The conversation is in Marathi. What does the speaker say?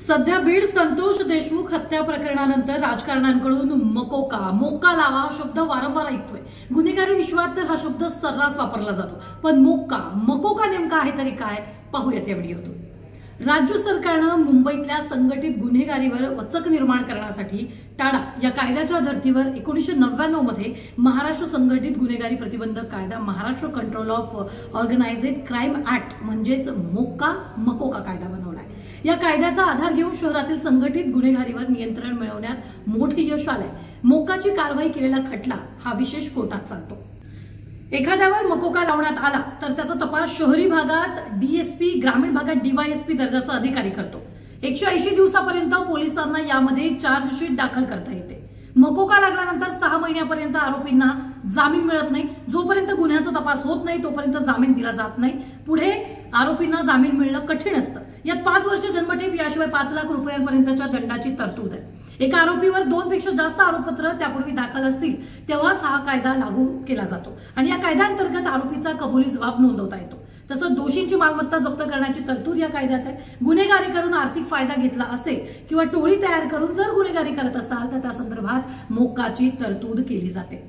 सध्या बीड संतोष देशमुख हत्या प्रकरणानंतर राजकारण्यांकडून मोक्का लावा शब्द वारंवार ऐकतोय। गुन्हेगारी विश्वात तर हा शब्द सर्रास वापरला जातो, पण मकोका नेमका आहे तरी काय, पाहूयात या व्हिडिओतून। राज्य सरकारनं मुंबईतल्या संघटित गुन्हेगारीवर वचक निर्माण करण्यासाठी टाडा या कायद्याच्या धर्तीवर 1999 मध्ये महाराष्ट्र संघटित गुन्हेगारी प्रतिबंधक कायदा, Maharashtra control of ऑर्गनायझेड crime act म्हणजेच मकोका कायदा बनवलाय। या कायद्याचा आधार घेऊन शहरातील संघटित गुन्हेगारीवर नियंत्रण मिळवण्यात मोठे यश आलंय। मोक्काची कारवाई केलेला खटला हा विशेष कोर्टात चालतो। एखाद्यावर मकोका लावण्यात आला तर त्याचा तपास शहरी भागात डीएसपी, ग्रामीण भागात डीवायएसपी दर्जाचा अधिकारी करतो। 180 दिवसापर्यंत पोलिसांना यामध्ये चार्जशीट दाखल करता येते। मकोका लागल्यानंतर 6 महिन्यापर्यंत आरोपींना जामीन मिळत नाही। जोपर्यंत गुन्ह्याचा तपास होत नाही तोपर्यंत जामीन दिला जात नाही। पुढे आरोपींना जामीन मिळणं कठीण असतं। यात 5 वर्ष जन्मठेप याशिवाय 5 लाख रुपयांपर्यंतच्या दंडाची तरतूद आहे। एका आरोपीवर 2 पेक्षा जास्त आरोपपत्र त्यापूर्वी दाखल असतील तेव्हाच हा कायदा लागू केला जातो आणि या कायद्याअंतर्गत आरोपीचा कबुली जबाब नोंदवता येतो। तसंच दोषींची मालमत्ता जप्त करण्याची तरतूद या कायद्यात आहे। गुन्हेगारी करून आर्थिक फायदा घेतला असेल किंवा टोळी तयार करून जर गुन्हेगारी करत असाल तर त्या संदर्भात मोक्काची तरतूद केली जाते।